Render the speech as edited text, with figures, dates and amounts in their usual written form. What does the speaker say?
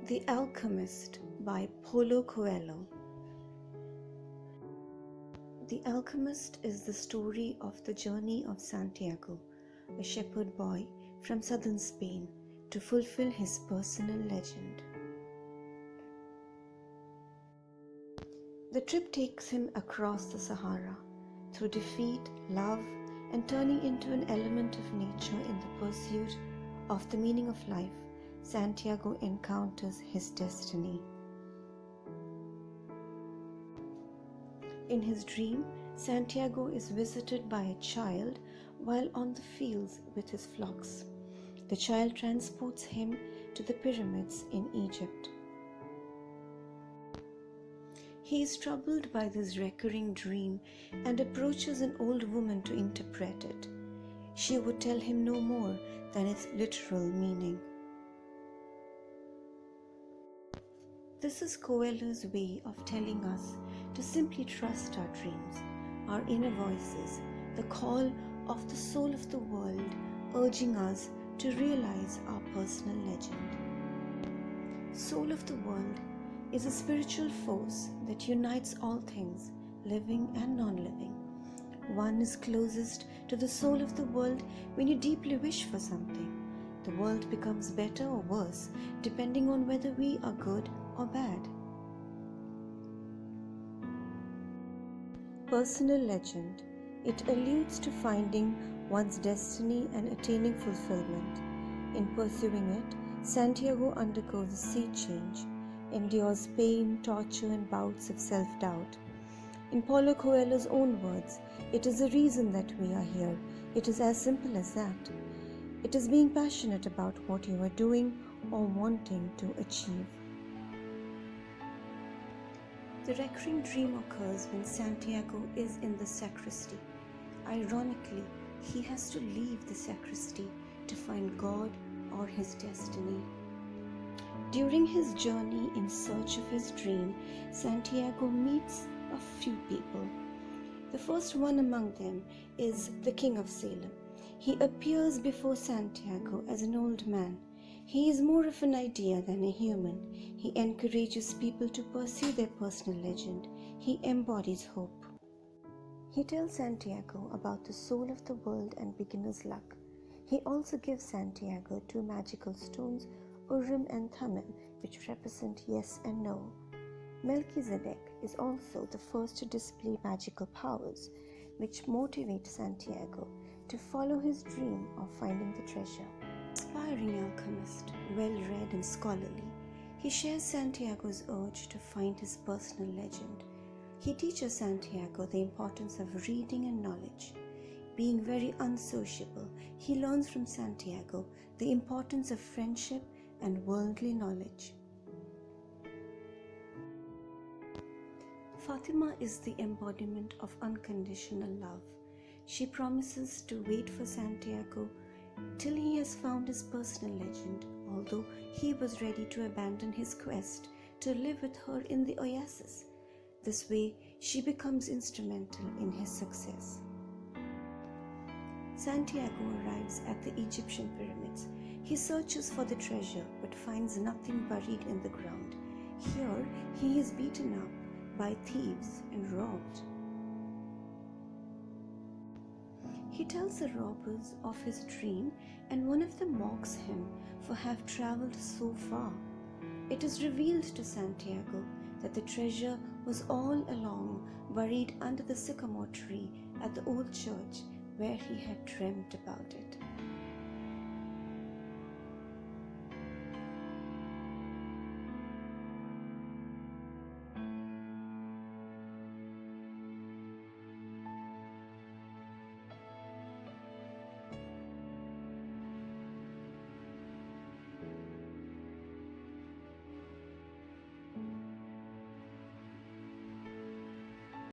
The Alchemist by Paulo Coelho. The Alchemist is the story of the journey of Santiago, a shepherd boy from southern Spain, to fulfill his personal legend. The trip takes him across the Sahara, through defeat, love, and turning into an element of nature in the pursuit of the meaning of life. Santiago encounters his destiny. In his dream, Santiago is visited by a child while on the fields with his flocks. The child transports him to the pyramids in Egypt. He is troubled by this recurring dream and approaches an old woman to interpret it. She would tell him no more than its literal meaning. This is Coelho's way of telling us to simply trust our dreams, our inner voices, the call of the soul of the world, urging us to realize our personal legend. Soul of the world is a spiritual force that unites all things, living and non-living. One is closest to the soul of the world when you deeply wish for something. The world becomes better or worse depending on whether we are good or bad. Personal legend. It alludes to finding one's destiny and attaining fulfillment. In pursuing it, Santiago undergoes a sea change, endures pain, torture, and bouts of self-doubt. In Paulo Coelho's own words, it is the reason that we are here. It is as simple as that. It is being passionate about what you are doing or wanting to achieve. The recurring dream occurs when Santiago is in the sacristy. Ironically, he has to leave the sacristy to find God or his destiny. During his journey in search of his dream, Santiago meets a few people. The first one among them is the King of Salem. He appears before Santiago as an old man. He is more of an idea than a human. He encourages people to pursue their personal legend. He embodies hope. He tells Santiago about the soul of the world and beginner's luck. He also gives Santiago two magical stones, Urim and Thummim, which represent yes and no. Melchizedek is also the first to display magical powers, which motivate Santiago to follow his dream of finding the treasure. Aspiring alchemist, well-read and scholarly, he shares Santiago's urge to find his personal legend. He teaches Santiago the importance of reading and knowledge. Being very unsociable, he learns from Santiago the importance of friendship and worldly knowledge. Fatima is the embodiment of unconditional love. She promises to wait for Santiago till he has found his personal legend, although he was ready to abandon his quest to live with her in the oasis. This way, she becomes instrumental in his success. Santiago arrives at the Egyptian pyramids. He searches for the treasure but finds nothing buried in the ground. Here, he is beaten up by thieves and robbed. He tells the robbers of his dream, and one of them mocks him for having traveled so far. It is revealed to Santiago that the treasure was all along buried under the sycamore tree at the old church where he had dreamt about it.